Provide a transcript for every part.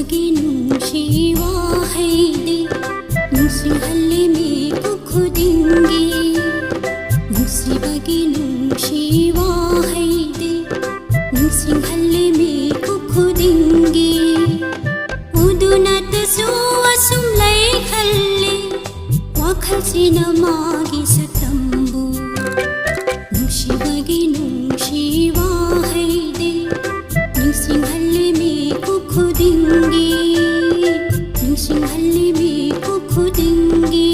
ನುಂಸಿಬಗೆ ನುಂಶಿವಾ ಹೈದೆ ನುಂಸಿಹಲ್ಲೆ ಮೇಕು ಖುದಿಂಗೆ ನುಂಸಿಬಗೆ ನುಂಶಿವಾ ಹೈದೆ ನುಂಸಿಹಲ್ಲೆ ಮೇಕು ಖುದಿಂಗೆ ಉದುನತ ಸುವಸುಂ ಲೈ ಹಲ್ಲೆ ವಾಖಲ್ಸಿನ ಮಾಗಿ ಸತಂಬು ನುಂಸಿಬಗೆ ನುಂಶಿವಾ ಹೈದೆ ನುಂಸಿಹಲ್ಲೆ ಮೇಕು ಖುದಿಂಗೆ ನುಂಸಿಹಲ್ಲೆ ಮೇಕು ಖುದಿಂಗೆ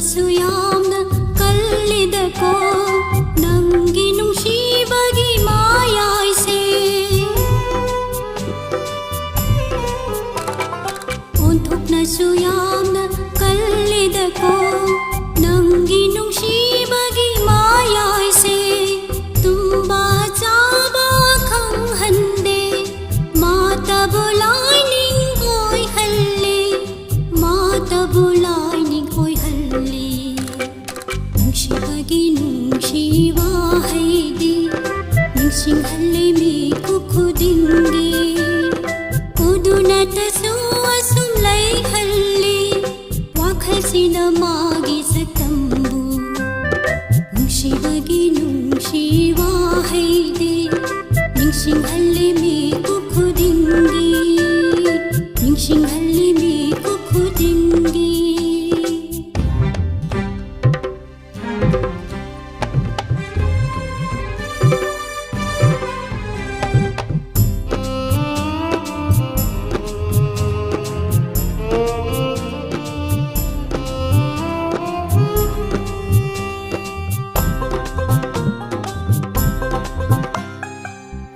ಸುಯಾಮ್ನ ಕಲ್ಲಿದಕೋ ನಂಗಿ ನುಂಶಿಬಗೆ ಮಾಯಾಯ್ಸೆ ಒಂಥುಕ್ನ ಸುಯಾಮ್ನ ಕಲ್ಲಿದಕೋ ನಂಗಿ ನುಂಶಿಬಗೆ ಮಾಯಾಯ್ಸೆ ತುಂಬಾ ಚಾಬಾ ಖಂಗ್ ಹಂದೆ ಮಾತಾ ಬುಲಾಯ್ ನಿಂಗ್ ಹೋಯ್ ಹಲ್ಲೆ ಮಾತಾ ಬುಲಾಯ್ ನಿಂಗ್ ಹೋಯ್ ಹಲ್ಲೆ ನುಂಶಿಬಗೆ ನುಂಶಿವಾ ಹೈದೆ ನುಂಸಿಹಲ್ಲೆ ಮೇಕು ಖುದಿಂಗೆ ಉದುನತ ಸುವಸುಂ ಲೈ ಹಲ್ಲೆ ವಾಖಲ್ಸಿನ ಮಾಗಿ ಸತಂಬು ನುಂಶಿಬಗೆ ನುಂಶಿವಾ ಹೈದೆ ನುಂಸಿಹಲ್ಲೆ ಮೇಕು ಖುದಿಂಗೆ ನುಂಸಿಹಲ್ಲೆ ಮೇಕು ಖುದಿಂಗೆ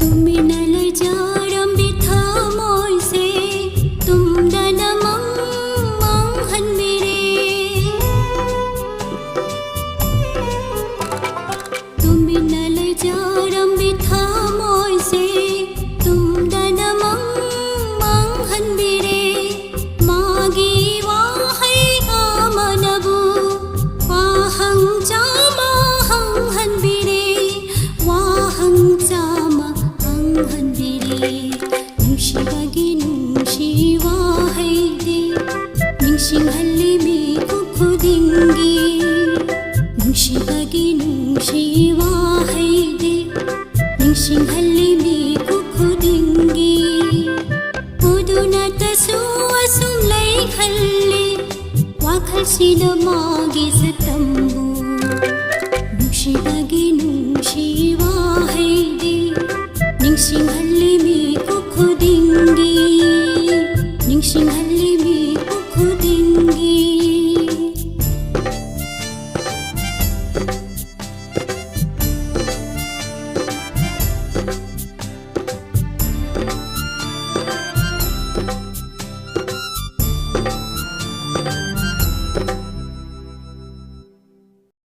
तुमिनल जारम बिथा मोइसे तुम दन मंग मंग हन मेरे तुमिनल जारम बिथा मोइसे तुम दन मंग मंग हन मेरे मागी वाहै कामनबु वाहं जामा हं हन मेरे वाहं जामा ಹಂದಿರೆ ನುಂಶಿಬಗೆ ನುಂಶಿವಾ ಹೈದೆ ನುಂಸಿಹಲ್ಲೆ ಮೇಕು ಖುದಿಂಗೆ ನುಂಶಿಬಗೆ ನುಂಶಿವಾ ಹೈದೆ ನುಂಸಿಹಲ್ಲೆ ಮೇಕು ಖುದಿಂಗೆ ಉದುನತ ಸುವಸುಂ ಲೈ ಹಲ್ಲೆ ವಾಖಲ್ಸಿನ ಮಾಗಿ ಸತಂಬು ನುಂಶಿಬಗೆ ನುಂಶಿವಾ ಹೈದೆ ನುಂಸಿಹಲ್ಲೆ ಮೇಕು ಖುದಿಂಗೆ ನುಂಸಿಹಲ್ಲೆ ಮೇಕು ಖುದಿಂಗೆ